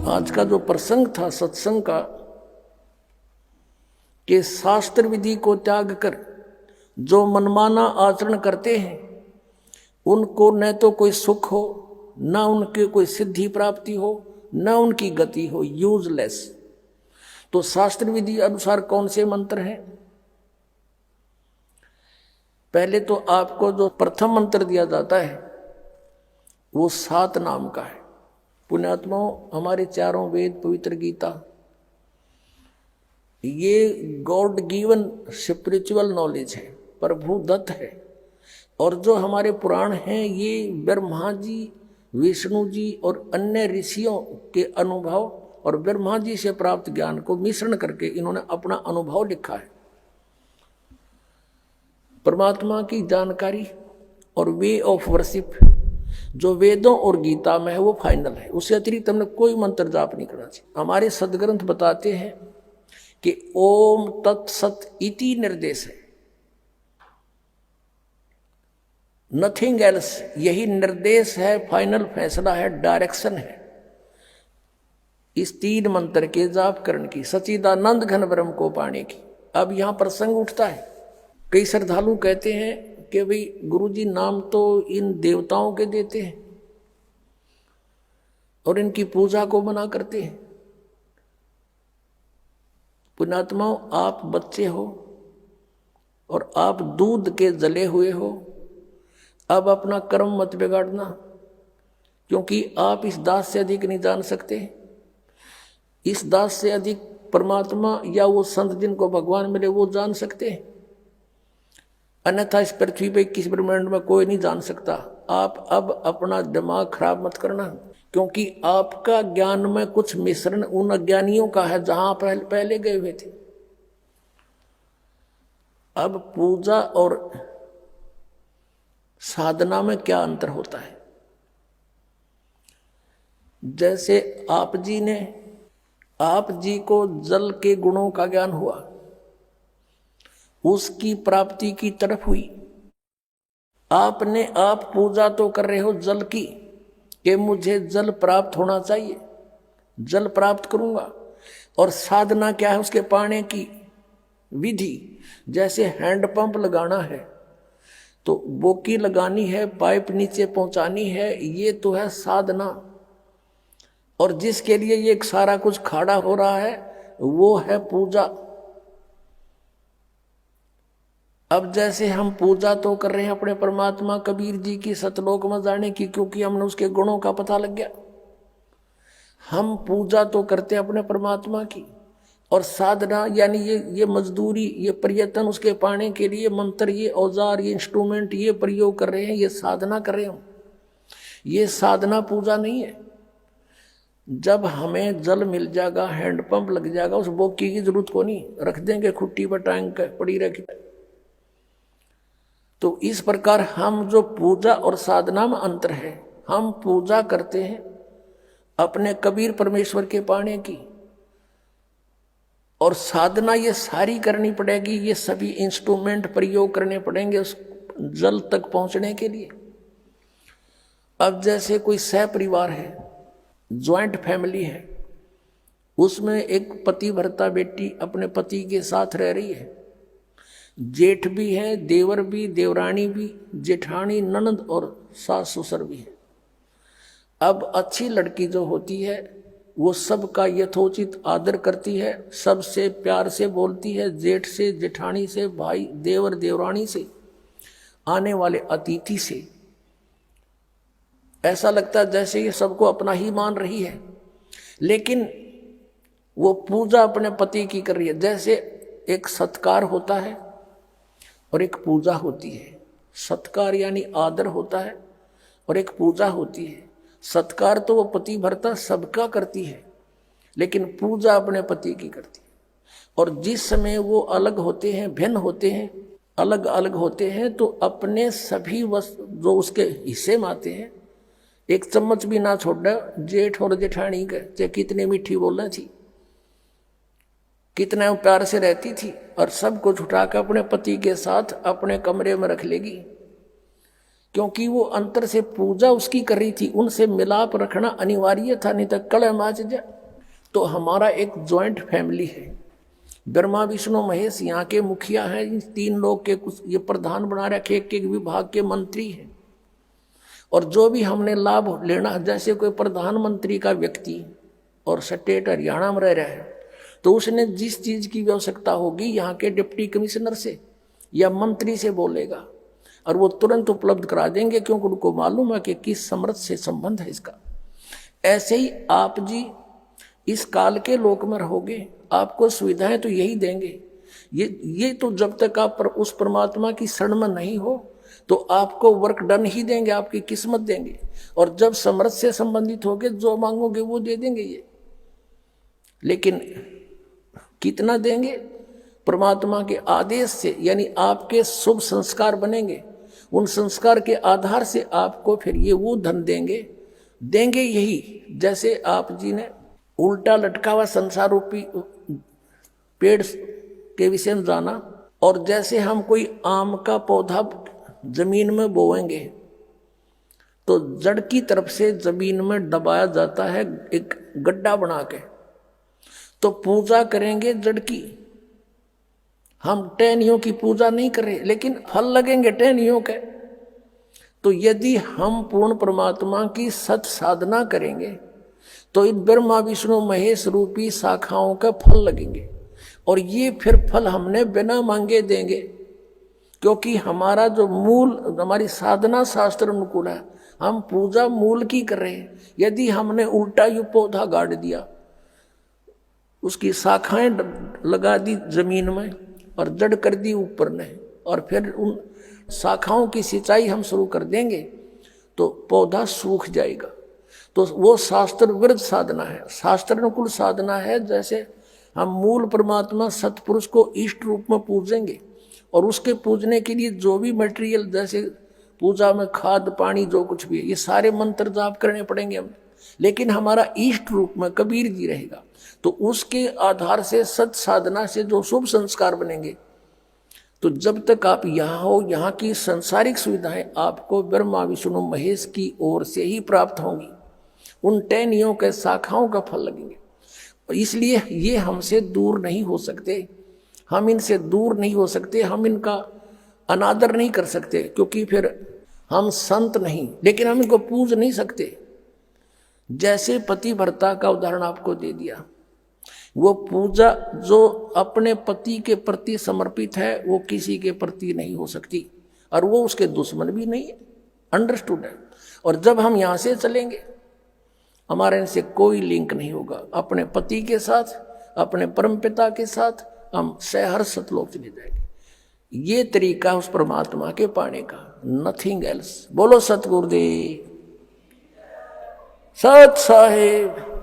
आज का जो प्रसंग था सत्संग का कि शास्त्र विधि को त्याग कर जो मनमाना आचरण करते हैं उनको न तो कोई सुख हो, न उनके कोई सिद्धि प्राप्ति हो, न उनकी गति हो, यूजलेस। तो शास्त्र विधि अनुसार कौन से मंत्र हैं? पहले तो आपको जो प्रथम मंत्र दिया जाता है वो 7 नाम का है। पुण्यात्माओं, हमारे चारों वेद, पवित्र गीता, ये गॉड गिवन स्पिरिचुअल नॉलेज है, प्रभु दत्त है। और जो हमारे पुराण हैं ये ब्रह्मा जी, विष्णु जी और अन्य ऋषियों के अनुभव और ब्रह्मा जी से प्राप्त ज्ञान को मिश्रण करके इन्होंने अपना अनुभव लिखा है। परमात्मा की जानकारी और वे ऑफ वर्शिप जो वेदों और गीता में है वो फाइनल है। उससे अतिरिक्त हमने कोई मंत्र जाप नहीं करना चाहिए। हमारे सदग्रंथ बताते हैं कि ओम तत्सत इति निर्देश है, नथिंग एल्स। यही निर्देश है, फाइनल फैसला है, डायरेक्शन है इस 3 मंत्र के जाप करने की, सच्चिदानंद घन ब्रह्म को पाने की। अब यहां प्रसंग उठता है, कई श्रद्धालु कहते हैं कि भाई गुरुजी नाम तो इन देवताओं के देते हैं और इनकी पूजा को मना करते हैं। पुण्यात्माओं, आप बच्चे हो और आप दूध के जले हुए हो। अब अपना कर्म मत बिगाड़ना, क्योंकि आप इस दास से अधिक नहीं जान सकते। इस दास से अधिक परमात्मा या वो संत जिनको भगवान मिले वो जान सकते हैं, अन्यथा इस पृथ्वी पे किस ब्रह्मांड में कोई नहीं जान सकता। आप अब अपना दिमाग खराब मत करना, क्योंकि आपका ज्ञान में कुछ मिश्रण उन अज्ञानियों का है जहां पहले गए हुए थे। अब पूजा और साधना में क्या अंतर होता है? जैसे आप जी को जल के गुणों का ज्ञान हुआ, उसकी प्राप्ति की तरफ हुई। आप पूजा तो कर रहे हो जल की कि मुझे जल प्राप्त होना चाहिए, जल प्राप्त करूंगा। और साधना क्या है? उसके पाने की विधि। जैसे हैंडपंप लगाना है तो बोकी लगानी है, पाइप नीचे पहुंचानी है, ये तो है साधना। और जिसके लिए ये सारा कुछ खड़ा हो रहा है वो है पूजा। अब जैसे हम पूजा तो कर रहे हैं अपने परमात्मा कबीर जी की सतलोक में जाने की, क्योंकि हमने उसके गुणों का पता लग गया। हम पूजा तो करते हैं अपने परमात्मा की, और साधना यानी ये मजदूरी, ये प्रयत्न उसके पाने के लिए मंत्र, ये औजार, ये इंस्ट्रूमेंट, ये प्रयोग कर रहे हैं, ये साधना कर रहे हैं। ये साधना पूजा नहीं है। जब हमें जल मिल जाएगा, हैंडपंप लग जाएगा, उस बोकी की जरूरत को नहीं, रख देंगे खुट्टी पर टांग के पड़ी रखी। तो इस प्रकार हम जो पूजा और साधना में अंतर है, हम पूजा करते हैं अपने कबीर परमेश्वर के पाने की, और साधना ये सारी करनी पड़ेगी, ये सभी इंस्ट्रूमेंट प्रयोग करने पड़ेंगे उस जल तक पहुंचने के लिए। अब जैसे कोई सह परिवार है, ज्वाइंट फैमिली है, उसमें एक पति भर्ता बेटी अपने पति के साथ रह रही है, जेठ भी है, देवर भी, देवरानी भी, जेठानी, ननद और सास ससुर भी है। अब अच्छी लड़की जो होती है वो सबका यथोचित आदर करती है, सबसे प्यार से बोलती है, जेठ से, जेठानी से, भाई, देवर, देवरानी से, आने वाले अतिथि से। ऐसा लगता है जैसे ये सबको अपना ही मान रही है, लेकिन वो पूजा अपने पति की कर रही है। जैसे एक सत्कार होता है और एक पूजा होती है। सत्कार यानी आदर होता है और एक पूजा होती है। सत्कार तो वो पति भर्ता सबका करती है, लेकिन पूजा अपने पति की करती है। और जिस समय वो अलग होते हैं, भिन्न होते हैं, अलग अलग होते हैं, तो अपने सभी वस्तु जो उसके हिस्से में आते हैं, एक चम्मच भी ना छोड़, जेठ और जेठानी के चाहे कितने मीठी बोलना थी, कितना प्यार से रहती थी, और सब कुछ उठा कर अपने पति के साथ अपने कमरे में रख लेगी, क्योंकि वो अंतर से पूजा उसकी कर रही थी। उनसे मिलाप रखना अनिवार्य था, नहीं तो कलह मच जाए। तो हमारा एक ज्वाइंट फैमिली है। ब्रह्मा विष्णु महेश यहाँ के मुखिया हैं, इन 3 लोग के कुछ ये प्रधान बना रखे, एक विभाग के मंत्री हैं। और जो भी हमने लाभ लेना, जैसे कोई प्रधानमंत्री का व्यक्ति और स्टेट हरियाणा में रह रहा है, तो उसने जिस चीज की आवश्यकता होगी यहाँ के डिप्टी कमिश्नर से या मंत्री से बोलेगा और वो तुरंत उपलब्ध करा देंगे, क्योंकि उनको मालूम है कि किस समर्थ से संबंध है इसका। ऐसे ही आप जी इस काल के लोक में रहोगे, आपको सुविधाएं तो यही देंगे। ये तो जब तक आप उस परमात्मा की शरण में नहीं हो तो आपको वर्क डन ही देंगे, आपकी किस्मत देंगे। और जब समर्थ से संबंधित होगे, जो मांगोगे वो दे देंगे ये। लेकिन कितना देंगे? परमात्मा के आदेश से, यानी आपके शुभ संस्कार बनेंगे, उन संस्कार के आधार से आपको फिर ये वो धन देंगे यही। जैसे आप जी ने उल्टा लटका हुआ संसार रूपी पेड़ के विषय में जाना, और जैसे हम कोई आम का पौधा जमीन में बोएंगे तो जड़ की तरफ से जमीन में दबाया जाता है एक गड्ढा बना के, तो पूजा करेंगे जड़ की। हम टहनियों की पूजा नहीं कर रहे, लेकिन फल लगेंगे टहनियों के। तो यदि हम पूर्ण परमात्मा की सत साधना करेंगे तो इन ब्रह्मा विष्णु महेश रूपी शाखाओं का फल लगेंगे, और ये फिर फल हमने बिना मांगे देंगे, क्योंकि हमारा जो मूल, हमारी साधना शास्त्र अनुकूल है। हम पूजा मूल की कर रहे हैं। यदि हमने उल्टा यू पौधा गाड़ दिया, उसकी शाखाएं लगा दी जमीन में और जड़ कर दी ऊपर ने, और फिर उन शाखाओं की सिंचाई हम शुरू कर देंगे तो पौधा सूख जाएगा। तो वो शास्त्र विरुद्ध साधना है, शास्त्र अनुकूल साधना है। जैसे हम मूल परमात्मा सतपुरुष को इष्ट रूप में पूजेंगे, और उसके पूजने के लिए जो भी मटेरियल, जैसे पूजा में खाद पानी जो कुछ भी है, ये सारे मंत्र जाप करने पड़ेंगे हम। लेकिन हमारा इष्ट रूप में कबीर जी रहेगा, तो उसके आधार से सत साधना से जो शुभ संस्कार बनेंगे, तो जब तक आप यहाँ हो, यहाँ की संसारिक सुविधाएं आपको ब्रह्मा विष्णु महेश की ओर से ही प्राप्त होंगी। उन टहनियों के शाखाओं का फल लगेंगे। इसलिए ये हमसे दूर नहीं हो सकते, हम इनसे दूर नहीं हो सकते, हम इनका अनादर नहीं कर सकते, क्योंकि फिर हम संत नहीं, लेकिन हम इनको पूज नहीं सकते। जैसे पति व्रता का उदाहरण आपको दे दिया, वो पूजा जो अपने पति के प्रति समर्पित है वो किसी के प्रति नहीं हो सकती, और वो उसके दुश्मन भी नहीं है। अंडरस्टूड है। और जब हम यहाँ से चलेंगे, हमारे इनसे कोई लिंक नहीं होगा। अपने पति के साथ, अपने परमपिता के साथ हम सहर्ष सतलोक चले जाएंगे। ये तरीका उस परमात्मा के पाने का, नथिंग एल्स। बोलो सतगुरुदेव सत साहेब।